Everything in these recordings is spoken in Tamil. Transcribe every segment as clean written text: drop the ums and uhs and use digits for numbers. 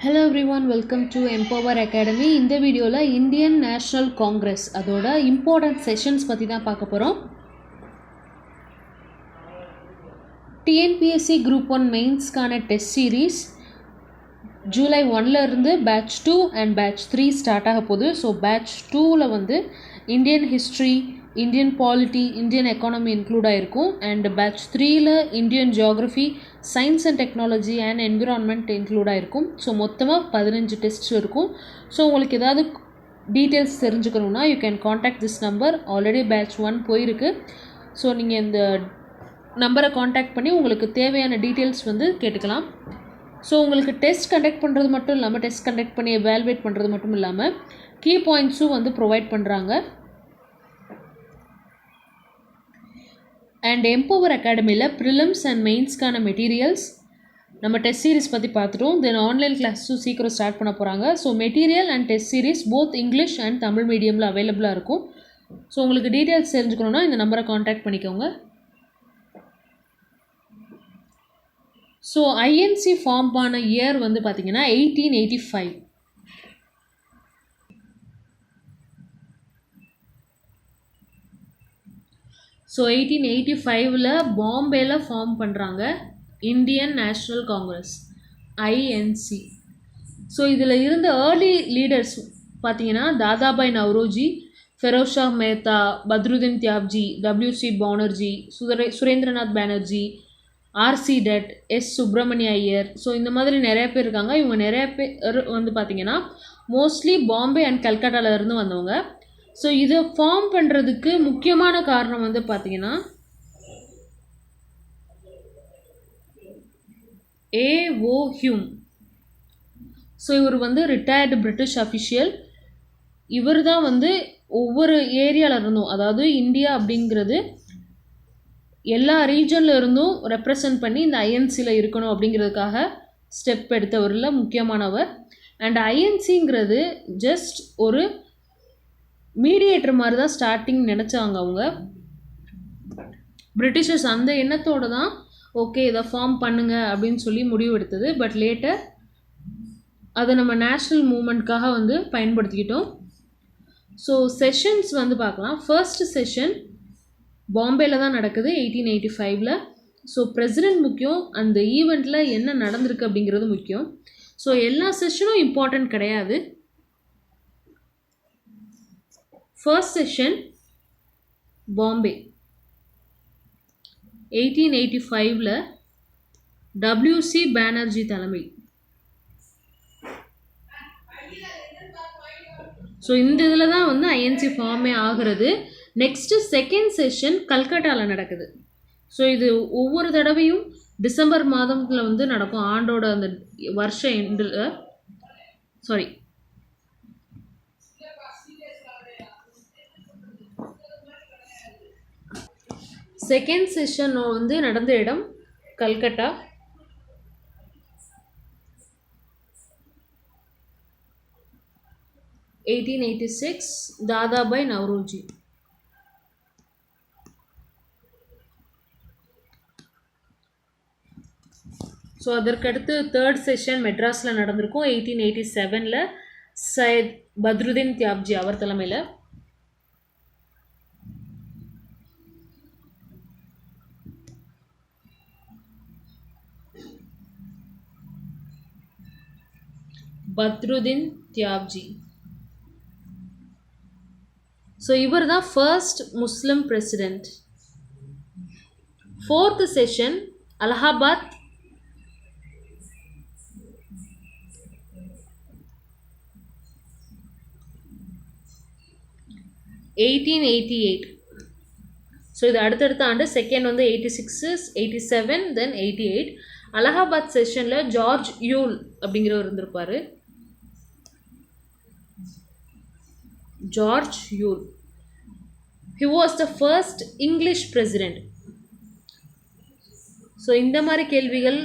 Hello everyone, welcome to Empower Academy. இந்த வீடியோவில் இந்தியன் நேஷ்னல் காங்கிரஸ் அதோட இம்பார்ட்டன்ட் செஷன்ஸ் பற்றி தான் பார்க்க போகிறோம். டிஎன்பிஎஸ்சி குரூப் 1 மெயின்ஸ்க்கான டெஸ்ட் சீரீஸ் ஜூலை 1ல இருந்து பேட்ச் 2 அண்ட் பேட்ச் 3 ஸ்டார்ட் ஆக போகுது. ஸோ பேட்ச் 2ல் வந்து Indian history, Indian polity, Indian economy include ஆகிருக்கும். அண்ட் பேட்ச் 3ல் Indian geography, science and technology and environment include ஆகிருக்கும். ஸோ மொத்தமாக 15 டெஸ்ட்ஸ் இருக்கும். ஸோ உங்களுக்கு ஏதாவது டீட்டெயில்ஸ் தெரிஞ்சுக்கணுன்னா you can contact this number. Already batch 1 போயிருக்கு. ஸோ நீங்கள் இந்த நம்பரை காண்டாக்ட் பண்ணி உங்களுக்கு தேவையான டீட்டெயில்ஸ் வந்து கேட்டுக்கலாம். ஸோ உங்களுக்கு டெஸ்ட் கண்டக்ட் பண்ணுறது மட்டும் இல்லாமல், டெஸ்ட் கண்டக்ட் பண்ணி எவாலுவேட் பண்ணுறது மட்டும் இல்லாமல் கீ பாயிண்ட்ஸும் வந்து ப்ரொவைட் பண்ணுறாங்க. அண்ட் எம்பவர் அகாடமியில் ப்ரிலிம்ஸ் அண்ட் மெயின்ஸ்க்கான மெட்டீரியல்ஸ் நம்ம டெஸ்ட் சீரிஸ் பற்றி பார்த்துட்டோம். தென் ஆன்லைன் கிளாஸும் சீக்கிரம் ஸ்டார்ட் பண்ண போகிறாங்க. So material and test series both English and Tamil மீடியமில் அவைலபிளாக இருக்கும். ஸோ உங்களுக்கு டீட்டெயில்ஸ் தெரிஞ்சுக்கணுன்னா இந்த நம்பரை காண்டாக்ட் பண்ணிக்கோங்க. ஸோ ஐஎன்சி ஃபார்ம் பண்ண இயர் வந்து பார்த்திங்கன்னா 1885. ஸோ 1885ல் பாம்பேயில் ஃபார்ம் பண்ணுறாங்க Indian National Congress, INC. So இதில் இருந்த ஏர்லி லீடர்ஸ் பார்த்திங்கன்னா Dadabhai Naoroji, Pheroze Shah Mehta, Badruddin Tyabji, WC Banerjee, Surendranath Banerjee, RC Dutt, S Subramania Iyer. So இந்த மாதிரி நிறைய பேர் இருக்காங்க. இவங்க நிறைய பேர் வந்து பார்த்திங்கன்னா மோஸ்ட்லி பாம்பே அண்ட் கல்கட்டாவில் இருந்து வந்தவங்க. ஸோ இதை ஃபார்ம் பண்ணுறதுக்கு முக்கியமான காரணம் வந்து பார்த்திங்கன்னா ஏஓ ஹியூம். ஸோ இவர் வந்து ரிட்டையர்டு பிரிட்டிஷ் அஃபிஷியல். இவர் தான் வந்து ஒவ்வொரு ஏரியாவில் இருந்தும், அதாவது இந்தியா அப்படிங்கிறது எல்லா ரீஜனில் இருந்தும் ரெப்ரசன்ட் பண்ணி இந்த ஐஎன்சியில் இருக்கணும் அப்படிங்கிறதுக்காக ஸ்டெப் எடுத்தவரில் முக்கியமானவர். அண்ட் ஐஎன்சிங்கிறது ஜஸ்ட் ஒரு மீடியேட்டர் மாதிரி தான் ஸ்டார்டிங் நினச்சாங்க அவங்க. பிரிட்டிஷர்ஸ் அந்த எண்ணத்தோடு தான் ஓகே இதை ஃபார்ம் பண்ணுங்க அப்படின்னு சொல்லி முடிவு எடுத்தது. பட் லேட்டர் அதை நம்ம நேஷ்னல் மூமெண்ட்காக வந்து பயன்படுத்திக்கிட்டோம். ஸோ செஷன்ஸ் வந்து பார்க்கலாம். ஃபர்ஸ்ட் செஷன் பாம்பேயில் தான் நடக்குது 1885ல். ஸோ பிரசிடெண்ட் முக்கியம், அந்த ஈவெண்ட்டில் என்ன நடந்திருக்கு அப்படிங்கிறது முக்கியம். ஸோ எல்லா செஷனும் இம்பார்ட்டண்ட் கிடையாது. ஃபர்ஸ்ட் செஷன் பாம்பே 1885ல் டபிள்யூசி பானர்ஜி தலைமை. ஸோ இந்த இதில் தான் வந்து ஐஎன்சி ஃபார்மே ஆகிறது. நெக்ஸ்ட்டு செகண்ட் செஷன் கல்கட்டாவில் நடக்குது. ஸோ இது ஒவ்வொரு தடவையும் டிசம்பர் மாதத்தில் வந்து நடக்கும். ஆண்டோட அந்த வருஷ எண்டில் செகண்ட் செஷன் வந்து நடந்த இடம் கல்கட்டா. தாதாபாய் நவ்ரோஜி. ஸோ அதற்கடுத்து தேர்ட் செஷன் மெட்ராஸில் நடந்திருக்கும் 1887ல் சையத் பத்ருதீன் தியாப்ஜி அவர் தலைமையில். பத்ருதீன் தியாப்ஜி. ஸோ இவர் தான் first Muslim president. Fourth session Allahabad 1888. So இது அடுத்தடுத்த ஆண்டு. செகண்ட் வந்து 86, 87, தென் 88. அலகாபாத் செஷனில் ஜார்ஜ் யூல் அப்படிங்கிறவர் இருந்திருப்பார். George Yule. He was the first English president. So இந்த மாதிரி கேள்விகள்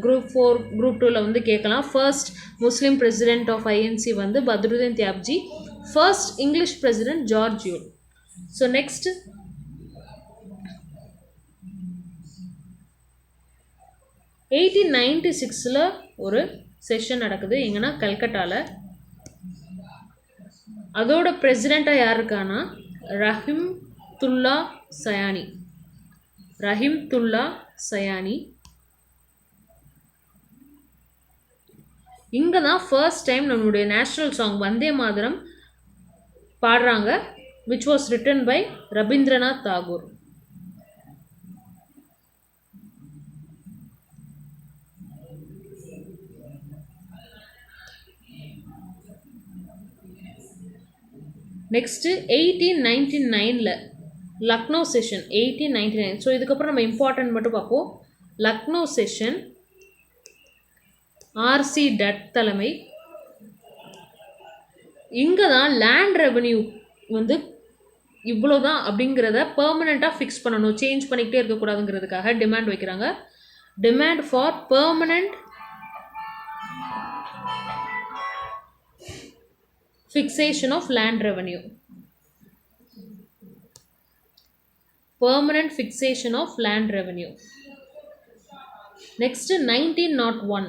குரூப் 4, குரூப் 2ல் வந்து கேட்கலாம். First Muslim president of INC வந்து Badruddin Tyabji. First English president George Yule. So next 1896ல் ஒரு செஷன் நடக்குது எங்கன்னா கல்கட்டாவில். அதோட பிரசிடெண்ட்டாக யார் இருக்கான்னா ரஹிம்துல்லா சயானி. ரஹிம்துல்லா சயானி. இங்கே தான் ஃபர்ஸ்ட் டைம் நம்மளுடைய நேஷ்னல் சாங் வந்தே மாதரம் பாடுறாங்க, which was written by Rabindranath Tagore. Next 1899 Lucknow session. 1899. So இதுக்கப்புறம் நம்ம இம்பார்ட்டன்ட் மட்டும் பார்ப்போம். லக்னோ செஷன் ஆர்சி டட் தலைமை. இங்கே தான் லேண்ட் ரெவன்யூ வந்து இவ்வளோதான் அப்படிங்கிறத பெர்மனெண்ட்டாக ஃபிக்ஸ் பண்ணணும், சேஞ்ச் பண்ணிக்கிட்டே இருக்கக்கூடாதுங்கிறதுக்காக டிமாண்ட் வைக்கிறாங்க. Demand for permanent fixation of land revenue. Permanent fixation of land revenue. Next 1901.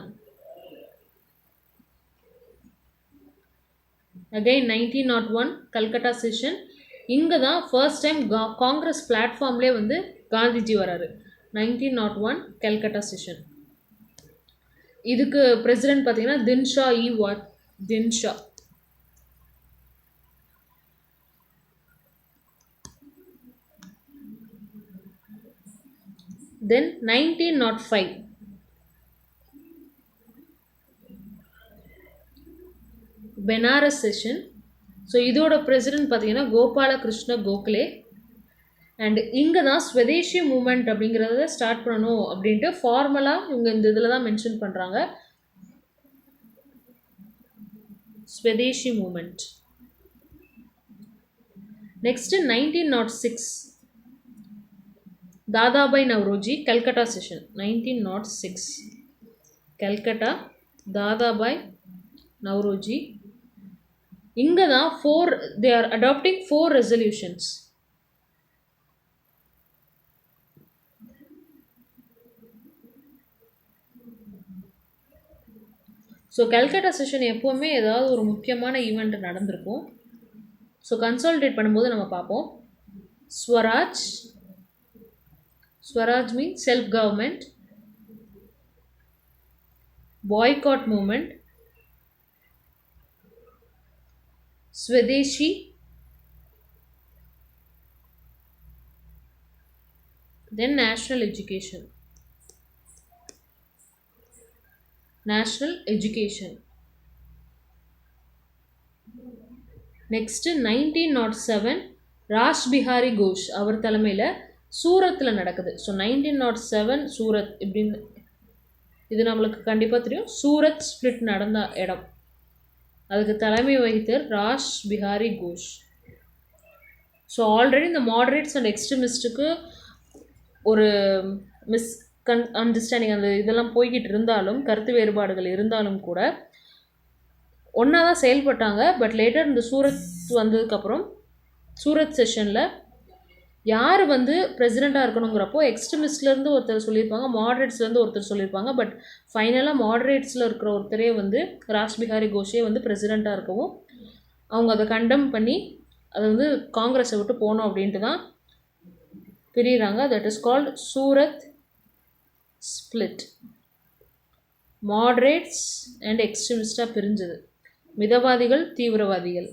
Again 1901 Calcutta session. இங்கே தான் ஃபர்ஸ்ட் டைம் காங்கிரஸ் பிளாட்ஃபார்ம்லேயே வந்து காந்திஜி வராரு. 1901 கல்கட்டா செஷன். இதுக்கு பிரசிடென்ட் பார்த்தீங்கன்னா Dinsha Dinsha. Then 1905 Benares session. So இதோட பிரசிடென்ட் பார்த்தீங்கன்னா கோபால கிருஷ்ண கோகலே. அண்ட் இங்கே தான் ஸ்வதேஷி மூமெண்ட் அப்படிங்கிறத ஸ்டார்ட் பண்ணணும் அப்படின்ட்டு ஃபார்மலாக இவங்க இந்த இதில் தான் மென்ஷன் பண்ணுறாங்க. Swadeshi movement. Next 1906 Dadabhai Naoroji Calcutta session. 1906 Calcutta Dadabhai Naoroji. இங்கே தான் they are adopting 4 resolutions. So Calcutta session எப்போவுமே ஏதாவது ஒரு முக்கியமான ஈவெண்ட் நடந்திருக்கும். ஸோ கன்சாலிடேட் பண்ணும்போது நம்ம பார்ப்போம். Swaraj. Swaraj means self-government. Boycott movement. Swadeshi. Then national education. National education. Next 1907 Rash Bihari Ghosh அவர் தலைமையில் சூரத்தில் நடக்குது. ஸோ 1907 சூரத் இப்படின்னு இது நம்மளுக்கு கண்டிப்பாக தெரியும். சூரத் ஸ்பிளிட் நடந்த இடம். அதுக்கு தலைமை வகித்தர் ராஷ் பிஹாரி கோஷ். ஸோ ஆல்ரெடி இந்த மாடரேட்ஸ் அண்ட் எக்ஸ்ட்ரீமிஸ்ட்டுக்கு ஒரு அண்டர்ஸ்டாண்டிங் அந்த இதெல்லாம் போய்கிட்டு இருந்தாலும், கருத்து வேறுபாடுகள் இருந்தாலும் கூட ஒன்றா தான் செயல்பட்டாங்க. பட் லேட்டர் இந்த சூரத் வந்ததுக்கப்புறம் சூரத் செஷனில் யார் வந்து பிரசிடெண்ட்டாக இருக்கணுங்கிறப்போ எக்ஸ்ட்ரீமிஸ்ட்லேருந்து ஒருத்தர் சொல்லியிருப்பாங்க, மாடரேட்ஸ்லேருந்து ஒருத்தர் சொல்லியிருப்பாங்க. பட் ஃபைனலாக மாடரேட்ஸில் இருக்கிற ஒருத்தரே வந்து ராஷ் பிஹாரி கோஷே வந்து பிரசிடெண்ட்டாக இருக்கவும் அவங்க அதை கண்டெம் பண்ணி அதை வந்து காங்கிரஸை விட்டு போகணும் அப்படின்ட்டு தான் பிரிகிறாங்க. That is called Surat split. Moderates and எக்ஸ்ட்ரீமிஸ்டாக பிரிஞ்சது. மிதவாதிகள், தீவிரவாதிகள்.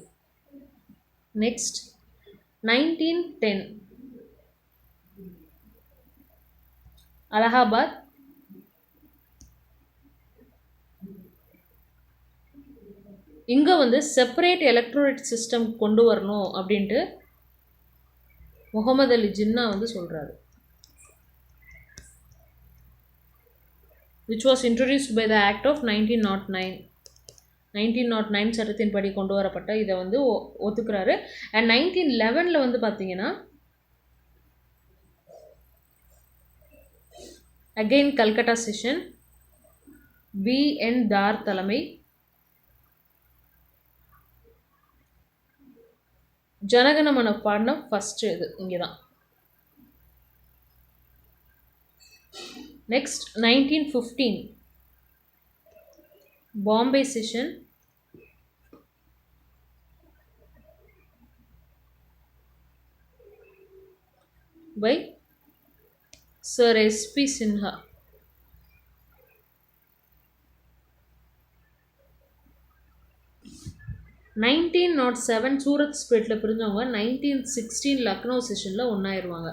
நெக்ஸ்ட் 1910 அலகாபாத். இங்கே வந்து செப்பரேட் எலக்ட்ரோரேட் சிஸ்டம் கொண்டு வரணும் அப்படின்ட்டு முகமது அலி ஜின்னா வந்து சொல்கிறாரு. which was introduced by the Act of 1909. 1909 சட்டத்தின்படி கொண்டு வரப்பட்ட இதை வந்து ஒத்துக்கிறாரு. அண்ட் 1911 வந்து பார்த்தீங்கன்னா அகெயின் கல்கட்டா செஷன். B.N. தார் தலைமை. ஜனகணமன பாடின ஃபஸ்ட்டு இது இங்கே தான். Next 1915 Bombay session by Sir S.P. Sinha. 1907 Surat ஸ்பிரிட்டில் பிரிஞ்சவங்க 1916 லக்னோ செஷனில் ஒன்றாயிருவாங்க.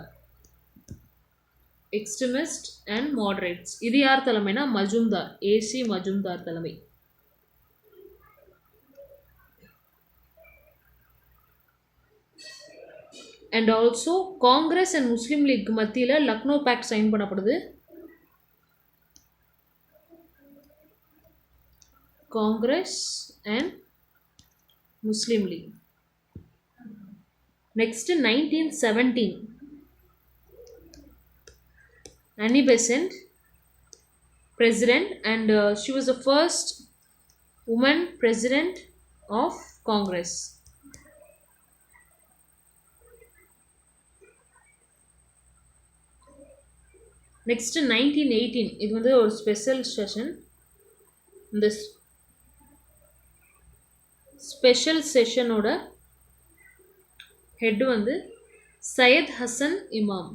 எக்ஸ்ட்ரிமிஸ்ட் அண்ட் மாடரேட்ஸ். இது யார் தலைமைனா மஜும்தார், ஏசி மஜும்தார் தலைமை. And also Congress and Muslim League மத்தியில் லக்னோ பேக்ட் சைன் பண்ணப்படுது. Congress and Muslim League. Next 1917 Annie Besant president, and she was the first woman president of Congress. Next 1918 இது வந்து ஒரு ஸ்பெஷல் செஷன். இந்த ஸ்பெஷல் செஷனோட ஹெட் வந்து சையத் ஹசன் இமாம்.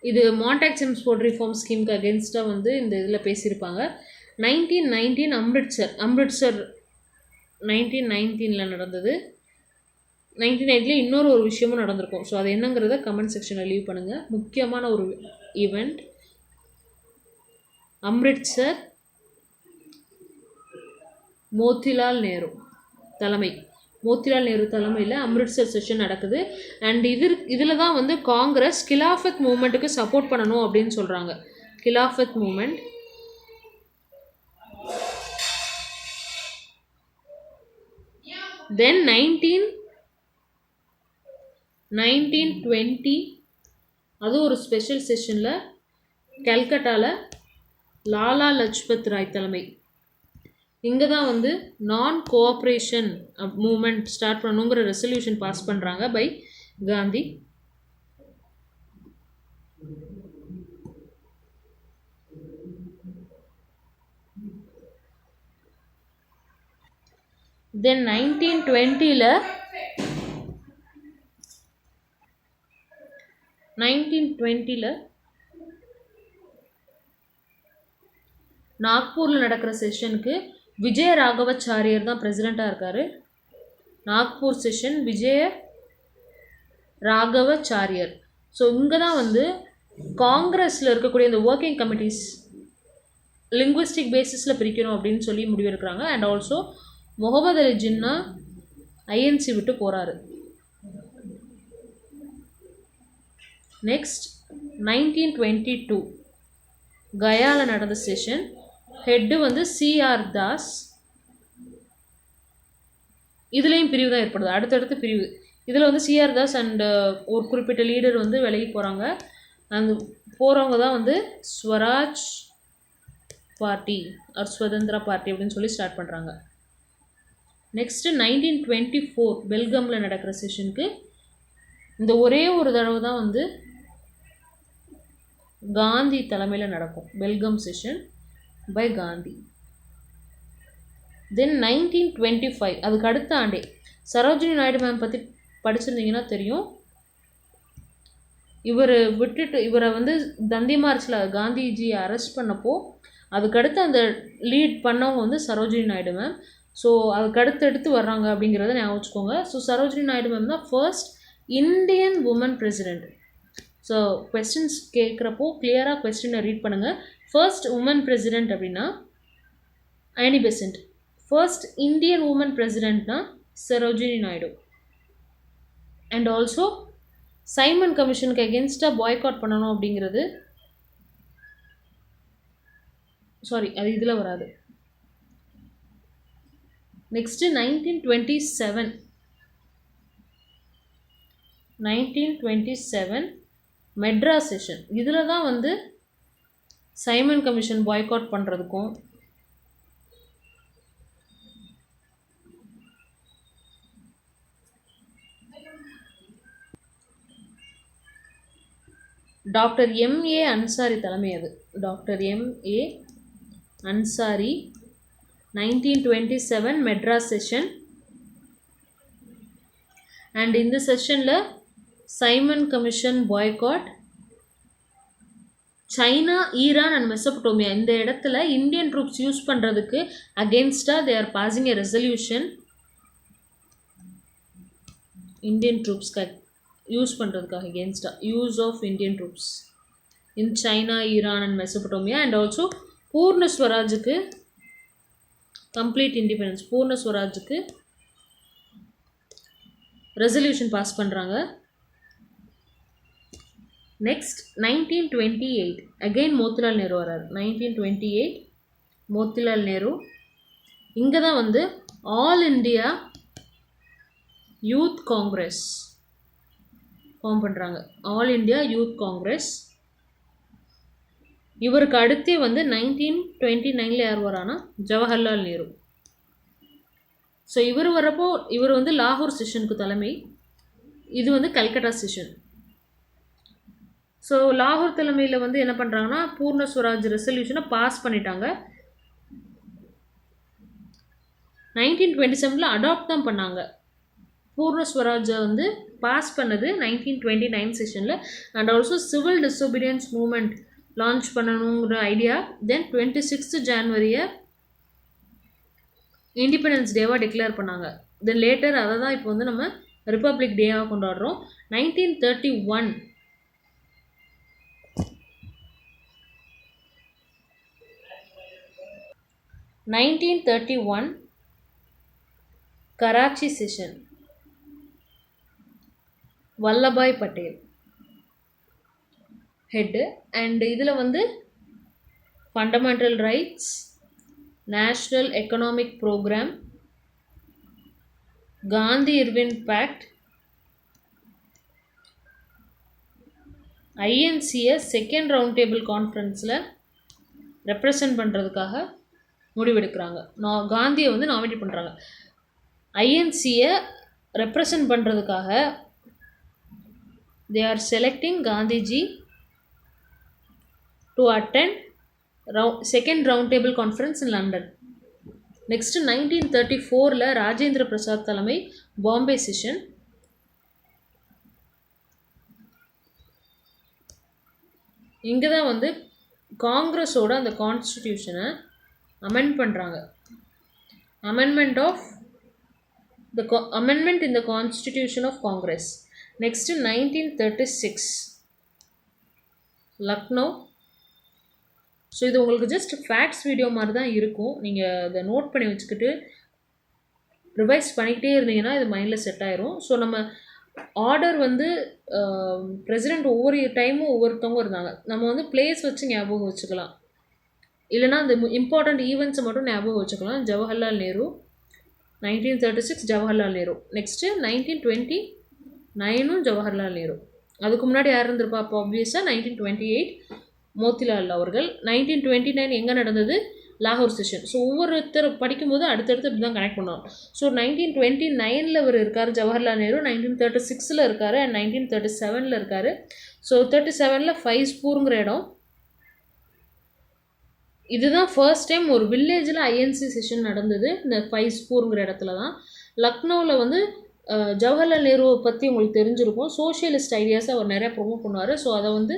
இது மான்டாக் செம்ஸ்ஃபோர்ட் ரிஃபார்ம் ஸ்கீமுக்கு அகேன்ஸ்டாக வந்து இந்த இதில் பேசியிருப்பாங்க. 1919 அம்ரிட்சர் 1919 நடந்தது. 1980 இன்னொரு ஒரு விஷயமும் நடந்திருக்கும். ஸோ அது என்னங்கிறத கமெண்ட் செக்ஷனில் லீவ் பண்ணுங்கள். முக்கியமான ஒரு ஈவெண்ட் அம்ரிட்சர், மோத்திலால் நேரு தலைமையில் அம்ரிட்சர் செஷன் நடக்குது. அண்ட் இதில் தான் வந்து காங்கிரஸ் கிலாஃபத் மூமெண்ட்டுக்கு சப்போர்ட் பண்ணணும் அப்படின்னு சொல்கிறாங்க. கிலாஃபத் மூமெண்ட். தென் 1920 அது ஒரு ஸ்பெஷல் செஷனில் கல்கட்டாவில் லாலா லஜ்பத் ராய் தலைமை. இங்கே தான் வந்து நான் கோஆப்ரேஷன் மூமெண்ட் ஸ்டார்ட் பண்ணணுங்கிற ரெசல்யூஷன் பாஸ் பண்ணுறாங்க பை காந்தி. தென் 1920 நாக்பூரில் நடக்கிற செஷனுக்கு விஜய ராகவாச்சாரியர் தான் பிரசிடெண்ட்டாக இருக்கார். நாக்பூர் செஷன் விஜய ராகவாச்சாரியர். ஸோ இங்கே தான் வந்து காங்கிரஸில் இருக்கக்கூடிய இந்த ஒர்க்கிங் கமிட்டிஸ் லிங்குவிஸ்டிக் பேசிஸில் பிரிக்கணும் அப்படின்னு சொல்லி முடிவெடுக்கிறாங்க. And also Muhammad Ali Jinnah INC விட்டு போகிறாரு. நெக்ஸ்ட் 1922 கயாவில் நடந்த செஷன். ஹெட்டு வந்து சிஆர் தாஸ். இதுலேயும் பிரிவு தான் ஏற்படுது, அடுத்தடுத்து பிரிவு. இதில் வந்து சிஆர் தாஸ் அண்ட் ஒரு குறிப்பிட்ட லீடர் வந்து விலகி போகிறாங்க. அந்த போகிறவங்க தான் வந்து Swaraj party or Swatantra party அப்படின்னு சொல்லி ஸ்டார்ட் பண்ணுறாங்க. நெக்ஸ்ட்டு 1924 பெல்கமில் நடக்கிற செஷனுக்கு இந்த ஒரே ஒரு தடவை தான் வந்து காந்தி தலைமையில் நடக்கும். Belgaum session by Gandhi. Then 1925 அதுக்கு அடுத்த ஆண்டே சரோஜினி நாயுடு மேம் பற்றி படிச்சிருந்தீங்கன்னா தெரியும். இவரை வந்து தந்தி மார்ச்சில் காந்திஜியை அரெஸ்ட் பண்ணப்போ அதுக்கடுத்து அந்த லீட் பண்ணவங்க வந்து சரோஜினி நாயுடு மேம். ஸோ அதுக்கடுத்து வர்றாங்க அப்படிங்கிறத ஞாபகம் வச்சுக்கோங்க. ஸோ சரோஜினி நாயுடு மேம் தான் first Indian woman president. So questions கேட்குறப்போ கிளியராக கொஸ்டினை ரீட் பண்ணுங்கள். ஃபர்ஸ்ட் உமன் பிரசிடெண்ட் அப்படின்னா Annie Besant. First Indian woman பிரசிடெண்ட்னா Sarojini Naidu. And also Simon கமிஷனுக்கு அகேன்ஸ்டாக பாய்காட் பண்ணணும் அப்படிங்கிறது, சாரி அது இதில் வராது. Next 1927 Madras session. இதில் தான் வந்து சைமன் கமிஷன் பாய்காட் பண்ணுறதுக்கும் டாக்டர் எம்ஏ அன்சாரி தலைமை அது. Doctor MA Ansari 1927 Madras session. And இந்த செஷனில் Simon Commission boycott, China, Iran and Mesopotamia இந்த இடத்துல இந்தியன் ட்ரூப்ஸ் யூஸ் பண்ணுறதுக்கு அகெயின்ஸ்டாக they are passing a resolution. Indian ட்ரூப்ஸ்க்கு யூஸ் பண்ணுறதுக்காக அகெயின்ஸ்டாக use of Indian troops in China, Iran and Mesopotamia. And also Purna ஸ்வராஜுக்கு கம்ப்ளீட் இண்டிபெண்டன்ஸ், பூர்ண ஸ்வராஜுக்கு ரெசல்யூஷன் பாஸ் பண்ணுறாங்க. நெக்ஸ்ட் 1928 அகெயின் மோத்திலால் நேரு வராரு. 1928 மோத்திலால் நேரு. இங்கே தான் வந்து All India Youth Congress form பண்ணுறாங்க. All India Youth Congress. இவருக்கு அடுத்தே வந்து 1929 யார் வரானா, ஜவஹர்லால் நேரு. ஸோ இவர் வரப்போ இவர் வந்து லாகூர் செஷனுக்கு தலைமை, இது வந்து கல்கட்டா செஷன். ஸோ லாகூர் தலைமையில் வந்து என்ன பண்ணுறாங்கன்னா பூர்ண ஸ்வராஜ் ரெசல்யூஷனை பாஸ் பண்ணிட்டாங்க. 1927 அடாப்ட் தான் பண்ணாங்க. பூர்ண ஸ்வராஜை வந்து பாஸ் பண்ணது 1929 செஷனில். And also civil disobedience moment launch பண்ணணுங்கிற ஐடியா. தென் 26 ஜான்வரியை இண்டிபெண்டன்ஸ் டேவாக டிக்ளேர் பண்ணாங்க. தென் லேட்டர் அதை தான் இப்போ வந்து நம்ம ரிப்பப்ளிக் டேவாக கொண்டாடுறோம். 1931 Karachi session, Vallabhbhai Patel head. And இதில் வந்து fundamental rights, national economic programme, Gandhi Irwin pact, ஐஎன்சியை செகண்ட் ரவுண்ட் டேபிள் கான்ஃபரன்ஸில் ரெப்ரசன்ட் பண்ணுறதுக்காக முடிவெடுக்கிறாங்க. காந்தியை வந்து நாமினேட் பண்ணுறாங்க. ஐஎன்சியை ரெப்ரசன்ட் பண்ணுறதுக்காக they are selecting Gandhiji to attend second round table conference in London. Next 1934 Rajendra Prasad தலைமை பாம்பே செஷன். இங்கே தான் வந்து காங்கிரஸோட அந்த கான்ஸ்டிடியூஷனை அமெண்ட் பண்ணுறாங்க. Amendment in the Constitution of Congress. Next 1936 Lucknow. So இது உங்களுக்கு ஜஸ்ட் ஃபேக்ட்ஸ் வீடியோ மாதிரி தான் இருக்கும். நீங்கள் அதை நோட் பண்ணி வச்சுக்கிட்டு ரிவைஸ் பண்ணிக்கிட்டே இருந்தீங்கன்னா இது மைண்டில் செட் ஆயிரும். ஸோ நம்ம ஆர்டர் வந்து பிரசிடெண்ட் ஒவ்வொரு டைமும் ஒவ்வொருத்தவங்க இருந்தாங்க. நம்ம வந்து பிளேஸ் வச்சு ஞாபகம் வச்சுக்கலாம், இல்லைனா அந்த இம்பார்ட்டண்ட் ஈவெண்ட்ஸை மட்டும் ஞாபகம் வச்சுக்கலாம். ஜவஹர்லால் நேரு 1936 ஜவஹர்லால் நேரு. நெக்ஸ்ட்டு 1929 ஜவஹர்லால் நேரு. அதுக்கு முன்னாடி யார் இருந்திருப்பா? அப்போ ஆப்வியஸாக 1928 மோத்திலால் அவர்கள். 1929 எங்கே நடந்தது? லாகூர் செஷன். ஸோ ஒவ்வொருத்தர் படிக்கும்போது அடுத்தடுத்து இப்படி தான் கனெக்ட் பண்ணுவோம். ஸோ 1929 இவர் இருக்கார் ஜவஹர்லால் நேரு, 1936 இருக்கார், அண்ட் 1937 இருக்கார். ஸோ 37 ஃபைஸ்பூருங்கிற இடம். இதுதான் ஃபர்ஸ்ட் டைம் ஒரு வில்லேஜில் ஐஎன்சி செஷன் நடந்தது, இந்த ஃபைஸ்பூருங்கிற இடத்துல தான். லக்னோவில் வந்து ஜவஹர்லால் நேருவை பற்றி உங்களுக்கு தெரிஞ்சிருக்கும். சோஷியலிஸ்ட் ஐடியாஸை அவர் நிறையா ப்ரொமோட் பண்ணுவார். ஸோ அதை வந்து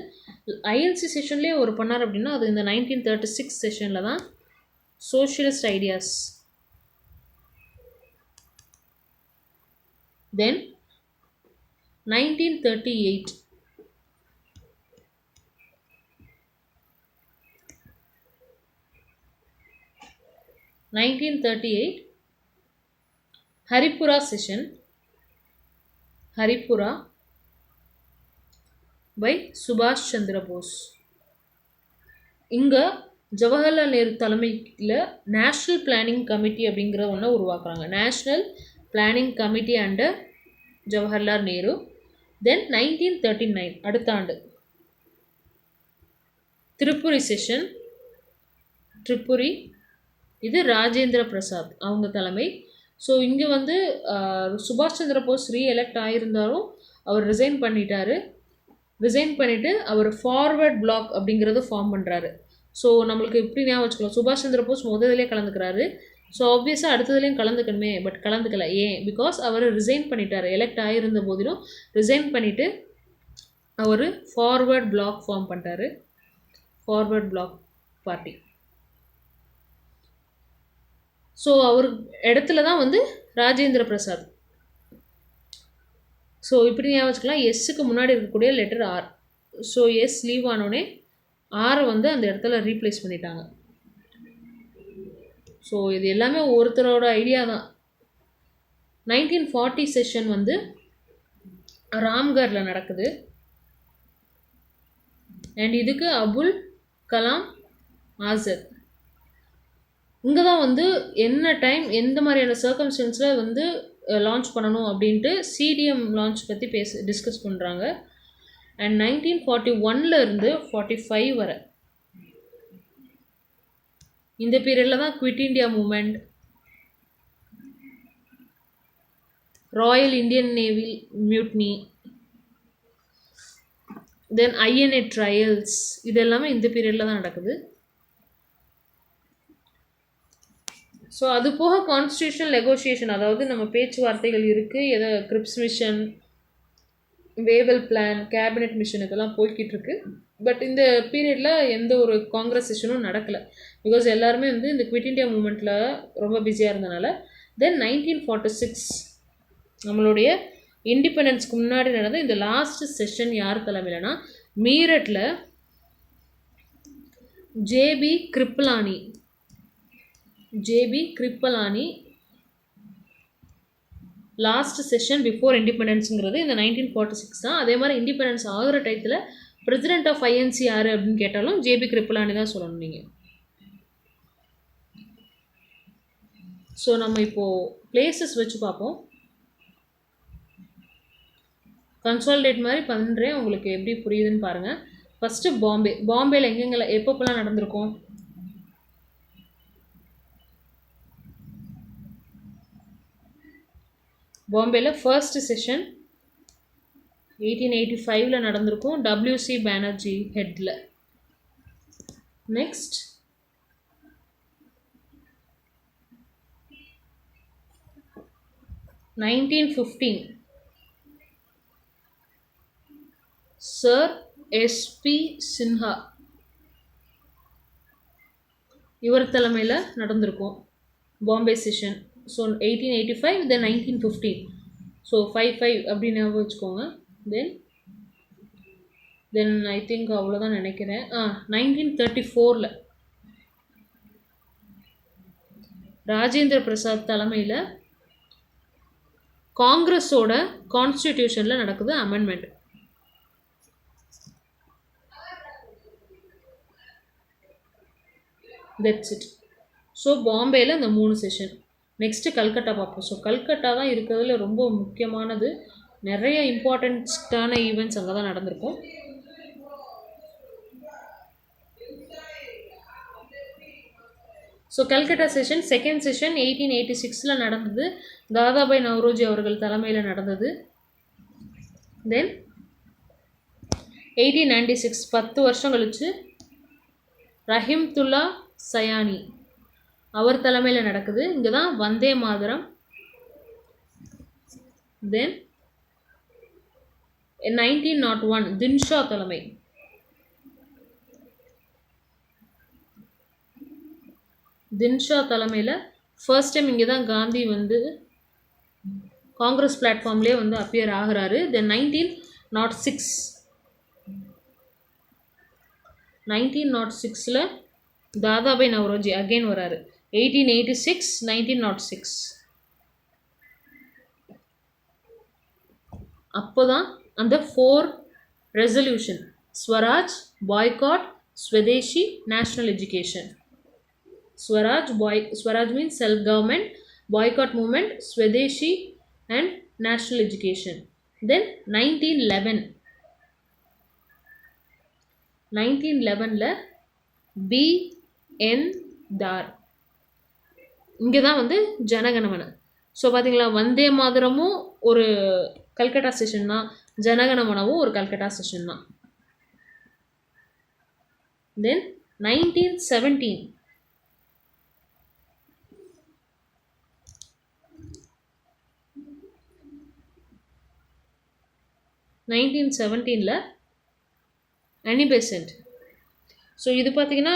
ஐஎன்சி செஷன்லேயே அவர் பண்ணார் அப்படின்னா அது இந்த 1936 செஷனில் தான். Socialist ideas. Then 1938 Haripura session. Haripura by சுபாஷ் சந்திர போஸ். இங்கே ஜவஹர்லால் நேரு தலைமையில் நேஷ்னல் பிளானிங் கமிட்டி அப்படிங்கிற ஒன்றை உருவாக்குறாங்க. National planning committee under Jawaharlal Nehru. Then 1939 அடுத்த ஆண்டு திரிபுரி செஷன். திரிபுரி இது ராஜேந்திர பிரசாத் அவங்க தலைமை. ஸோ இங்கே வந்து சுபாஷ் சந்திர போஸ் ரீஎலெக்ட் ஆகியிருந்தாலும் அவர் ரிசைன் பண்ணிட்டார். ரிசைன் பண்ணிவிட்டு அவர் ஃபார்வர்ட் பிளாக் அப்படிங்கிறது ஃபார்ம் பண்ணுறாரு. ஸோ நம்மளுக்கு இப்படி ஞாபகம் வச்சுக்கலாம், சுபாஷ் சந்திர போஸ் முதலிலே கலந்துக்கிறாரு. ஸோ ஆப்வியஸாக அடுத்ததுலேயும் கலந்துக்கணுமே, பட் கலந்துக்கல. ஏன்? பிகாஸ் அவர் ரிசைன் பண்ணிட்டார். எலெக்ட் ஆகியிருந்த போதிலும் ரிசைன் பண்ணிவிட்டு அவர் ஃபார்வர்ட் பிளாக் ஃபார்ம் பண்ணிட்டாரு. ஃபார்வர்ட் பிளாக் பார்ட்டி. ஸோ அவர் இடத்துல தான் வந்து ராஜேந்திர பிரசாத். ஸோ இப்படி ஞாபகம் வச்சுக்கலாம், எஸ்ஸுக்கு முன்னாடி இருக்கக்கூடிய letter R. So S leave ஆனோடனே ஆரை வந்து அந்த இடத்துல ரீப்ளேஸ் பண்ணிட்டாங்க. ஸோ இது எல்லாமே ஒருத்தரோட ஐடியா தான். 1940 செஷன் வந்து ராம்கரில் நடக்குது. அண்ட் இதுக்கு அபுல் கலாம் ஆசாத். இங்கே தான் வந்து என்ன டைம், எந்த மாதிரியான சர்க்கம்ஸ்டன்ஸில் வந்து லான்ச் பண்ணணும் அப்படின்ட்டு சிடிஎம் லான்ச் பற்றி டிஸ்கஸ் பண்ணுறாங்க. அண்ட் 1941 இருந்து 45 வரை இந்த பீரியடில் தான் Quit India movement, Royal Indian Navy mutiny, then INA trials, இது எல்லாமே இந்த பீரியடில் தான் நடக்குது. ஸோ அது போக கான்ஸ்டியூஷனல் நெகோசியேஷன், அதாவது நம்ம பேச்சுவார்த்தைகள் இருக்குது. எதை Cripps mission, Wavell plan, cabinet மிஷனுக்கெல்லாம் போய்கிட்டு இருக்கு. பட் இந்த பீரியடில் எந்த ஒரு காங்கிரஸ் செஷனும் நடக்கலை. பிகாஸ் எல்லாருமே வந்து இந்த குவிட் இண்டியா மூமெண்ட்டில் ரொம்ப பிஸியாக இருந்தனால. தென் 1946 நம்மளுடைய இண்டிபெண்டன்ஸ்க்கு முன்னாடி நடந்த இந்த லாஸ்ட் செஷன் யார் தலைமையிலனா மீரட்டில் ஜேபி கிருப்பலானி லாஸ்ட் செஷன் பிஃபோர் இண்டிபெண்டன்ஸுங்கிறது இந்த 1946 தான். அதே மாதிரி இண்டிபெண்டன்ஸ் ஆகிற டயத்தில் பிரசிடென்ட் ஆஃப் ஐஎன்சி யார் அப்படின்னு கேட்டாலும் ஜேபி கிருப்பலானி தான் சொல்லணும் நீங்கள். ஸோ நம்ம இப்போது பிளேசஸ் வச்சு பார்ப்போம். கன்சாலிடேட் மாதிரி பண்ணுறேன், உங்களுக்கு எப்படி புரியுதுன்னு பாருங்கள். ஃபஸ்ட்டு பாம்பேயில் எங்கெங்கே எப்பப்பெல்லாம் நடந்திருக்கும்? பாம்பேயில் ஃபர்ஸ்ட் செஷன் 1885 நடந்திருக்கும், WC பானர்ஜி ஹெட்டில். நெக்ஸ்ட் (1915) சர் எஸ்பி சின்ஹா இவர் தலைமையில் நடந்திருக்கும் Bombay session. So 1885, then 1915. So 55 அப்படின்னு ஞாபகம் வச்சுக்கோங்க. தென் ஐ திங்க் அவ்வளோதான் நினைக்கிறேன். 1934 ராஜேந்திர பிரசாத் தலைமையில் காங்கிரஸோட கான்ஸ்டிடியூஷனில் நடக்குது அமெண்ட்மெண்ட். That's it. ஸோ பாம்பேயில் இந்த 3 செஷன். நெக்ஸ்ட்டு கல்கட்டா பார்ப்போம். ஸோ கல்கட்டா தான் இருக்கிறதுல ரொம்ப முக்கியமானது. நிறைய இம்பார்ட்டன்ஸ்டான ஈவெண்ட்ஸ் அங்கே தான் நடந்திருக்கும். So Calcutta session second session 1886 நடந்தது. தாதாபாய் நவ்ரோஜி அவர்கள் தலைமையில் நடந்தது. தென் 1896 10 வருஷம் கழிச்சு ரஹிம்துல்லா சயானி அவர் தலைமையில் நடக்குது. இங்கே தான் வந்தே மாதரம். தென் 1901 தின்ஷா தலைமை. தின்ஷா தலைமையில் ஃபர்ஸ்ட் டைம் இங்கே தான் காந்தி வந்து காங்கிரஸ் பிளாட்ஃபார்ம்லேயே வந்து அப்பியர் ஆகிறாரு. தென் 1906 தாதாபாய் நவ்ரோஜி அகெயின் வராரு. 1886 1906 அப்போ தான் அந்த 4 resolution: Swaraj, boycott, Swadeshi, national education. Swaraj means self government, boycott movement, Swadeshi and national education. Then 1911 B.N. தார். இங்கே தான் வந்து ஜனகணமன. ஸோ பார்த்தீங்களா, வந்தே மாதரமும் ஒரு கல்கட்டா செஷன் தான், ஜனகணமனவும் ஒரு கல்கட்டா செஷன் தான். தென் 1917 1917ல் அனி பெசன்ட். ஸோ இது பார்த்தீங்கன்னா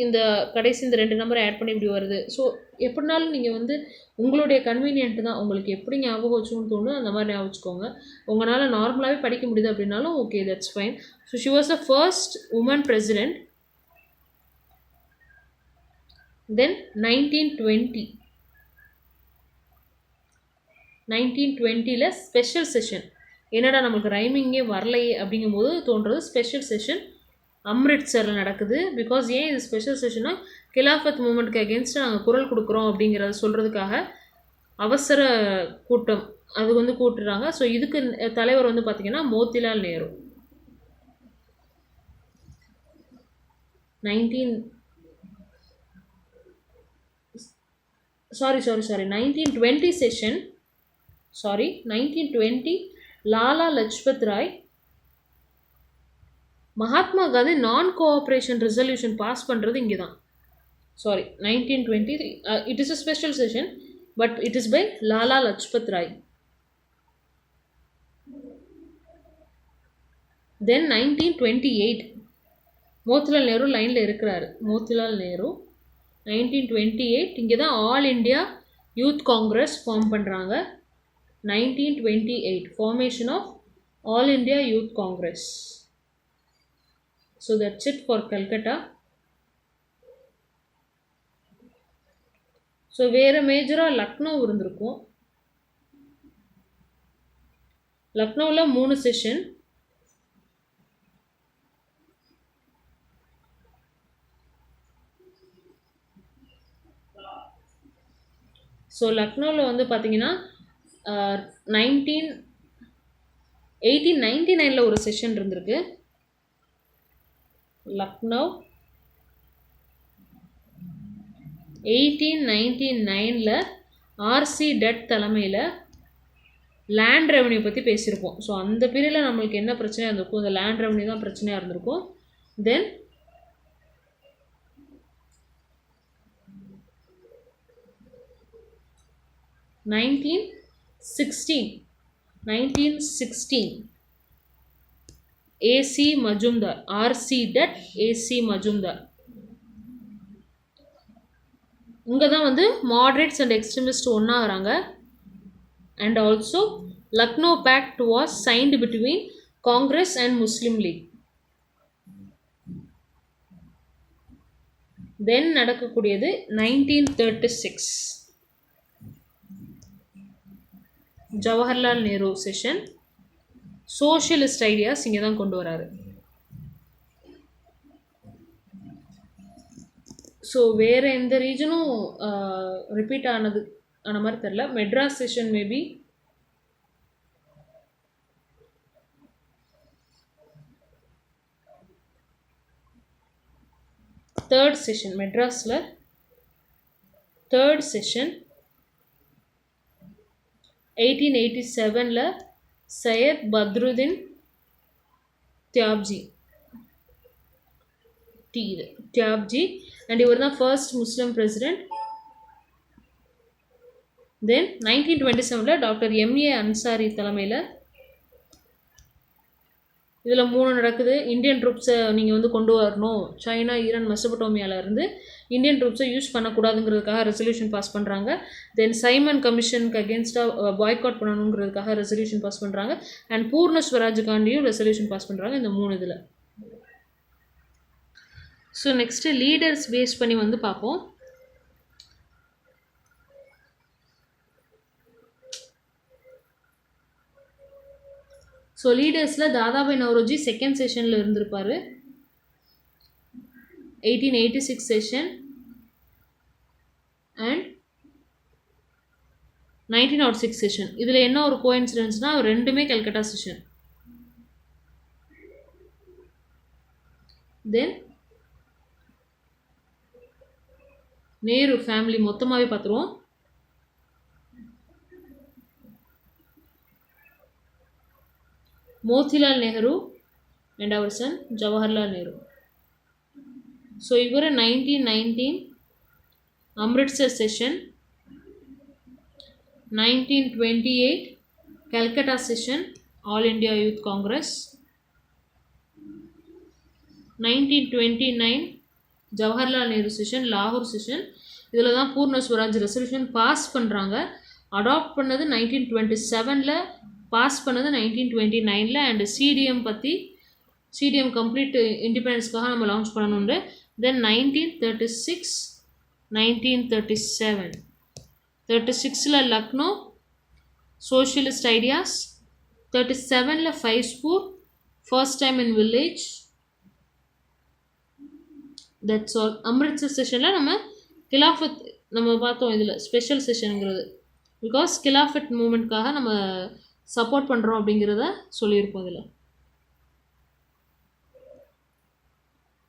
இந்த கடைசி இந்த 2 நம்பரை ஆட் பண்ணி இப்படி வருது. ஸோ எப்படினாலும் நீங்கள் வந்து உங்களுடைய கன்வீனியன்ட் தான், உங்களுக்கு எப்படி ஞாபகம் வச்சுன்னு தோணும் அந்த மாதிரி ஞாபகம் வச்சுக்கோங்க. உங்களால் நார்மலாகவே படிக்க முடியுது அப்படின்னாலும் okay, that's fine. So she was the first woman president. Then 1920ல் ஸ்பெஷல் செஷன். என்னடா நமக்கு ரைமிங்கே வரலையே அப்படிங்கும்போது தோன்றது ஸ்பெஷல் செஷன் அம்ரிட்சரில் நடக்குது. பிகாஸ் ஏன் இது ஸ்பெஷல் செஷன்னா கிலாஃபத் மூமெண்ட்க்கு அகேன்ஸ்டாக நாங்கள் குரல் கொடுக்குறோம் அப்படிங்கிறத சொல்கிறதுக்காக அவசர கூட்டம் அது வந்து கூட்டுறாங்க. ஸோ இதுக்கு தலைவர் வந்து பார்த்திங்கன்னா Motilal Nehru. 1920 session 1920 Lala Lajpat Rai Mahatma Gandhi non cooperation resolution pass பண்ணுறது இங்கே தான். 1920 it is a special session but it is by Lala Lajpat Rai. Then 1928 Motilal Nehru லைனில் இருக்கிறாரு. மோத்திலால் நேரு 1928 இங்கே தான் All India Youth Congress form பண்ணுறாங்க. 1928 formation of All India Youth Congress. So that's it for Calcutta. So வேறு மேஜராக லக்னோ இருந்திருக்கும். லக்னோவில் 3 செஷன். ஸோ லக்னோவில் வந்து பார்த்தீங்கன்னா 1899ல் ஒரு செஷன் இருந்திருக்கு. லக்னோ 1899ல் ஆர்சி டட் தலைமையில் லேண்ட் ரெவன்யூ பற்றி பேசியிருப்போம். ஸோ அந்த பீரியடில் நம்மளுக்கு என்ன பிரச்சனையாக இருந்திருக்கும், இந்த லேண்ட் ரெவன்யூ தான் பிரச்சனையாக இருந்திருக்கும். Then 1916 AC Majumdar, RC Dutt AC Majumdar. இங்கே தான் வந்து மாடரேட்ஸ் அண்ட் எக்ஸ்ட்ரீமிஸ்ட் ஒன்றாகிறாங்க. And also Lucknow pact was signed between Congress and Muslim League. Then நடக்கக்கூடியது 1936 Jawaharlal Nehru session. Socialist ideas இங்கே தான் கொண்டு வராரு. ஸோ வேறு எந்த ரீஜனும் ரிப்பீட் ஆன மாதிரி தெரில. Madras session maybe third session, மெட்ராஸில் தேர்ட் செஷன் 1887ல் சையத் பத்ருதீன் தியாப்ஜி அண்ட் இவர் தான் ஃபர்ஸ்ட் முஸ்லிம் பிரசிடென்ட். தென் 1927ல் டாக்டர் எம்ஏ அன்சாரி தலைமையில் இதில் 3 நடக்குது. இந்தியன் ட்ரூப்ஸை நீங்கள் வந்து கொண்டு வரணும், சைனா ஈரான் மெசபடோமியாவிலேருந்து இந்தியன் ட்ரூப்ஸை யூஸ் பண்ணக்கூடாதுங்கிறதுக்காக ரெசல்யூஷன் பாஸ் பண்ணுறாங்க. தென் சைமன் கமிஷனுக்கு அகேன்ஸ்டாக பாய்காட் பண்ணணுங்கிறதுக்காக ரெசல்யூஷன் பாஸ் பண்ணுறாங்க. அண்ட் பூர்ண ஸ்வராஜ்காண்டியும் ரெசல்யூஷன் பாஸ் பண்ணுறாங்க இந்த 3 இதில். ஸோ நெக்ஸ்ட்டு லீடர்ஸ் பேஸ் பண்ணி வந்து பார்ப்போம். ஸோ லீடர்ஸில் தாதாபாய் நவ்ரோஜி செகண்ட் செஷனில் இருந்திருப்பார். 1886 செஷன் அண்ட் 1906 செஷன். இதில் என்ன ஒரு கோஇன்சிடென்ஸ்னால் ரெண்டுமே Calcutta session. Then Nehru family மொத்தமாகவே பார்த்துருவோம். மோதிலால் நேரு அண்ட் அவர் சன் ஜவஹர்லால் நேரு. ஸோ இவர் 1919 Amritsar session, 1928 Calcutta session All India Youth Congress, 1929 Jawaharlal Nehru session லாகூர் செஷன். இதில் தான் பூர்ண ஸ்வராஜ் ரெசல்யூஷன் பாஸ் பண்ணுறாங்க. அடாப்ட் பண்ணது 1927, பாஸ் பண்ணது 1929 அண்ட் சிடிஎம் கம்ப்ளீட் இண்டிபெண்டன்ஸ்க்காக நம்ம லான்ச் பண்ணணுண்டு. தென் 1936 1937 36ல் லக்னோ சோஷியலிஸ்ட் ஐடியாஸ், 37ல் Faizpur first time in village. That's all. Amritsar செஷனில் நம்ம கிலாஃபத் நம்ம பார்த்தோம். இதில் ஸ்பெஷல் செஷனுங்கிறது பிகாஸ் கிலாஃபத் மூமெண்ட்காக நம்ம சப்போர்ட் பண்ணுறோம் அப்படிங்கிறத சொல்லியிருப்போம் இதில்.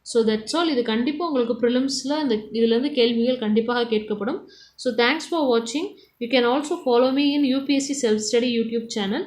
So that's all. இது கண்டிப்பாக உங்களுக்கு ப்ரிலிம்ஸில் இதுலேருந்து கேள்விகள் கண்டிப்பாக கேட்கப்படும். ஸோ தேங்க்ஸ் ஃபார் வாட்சிங். You can also follow me in UPSC self study YouTube channel.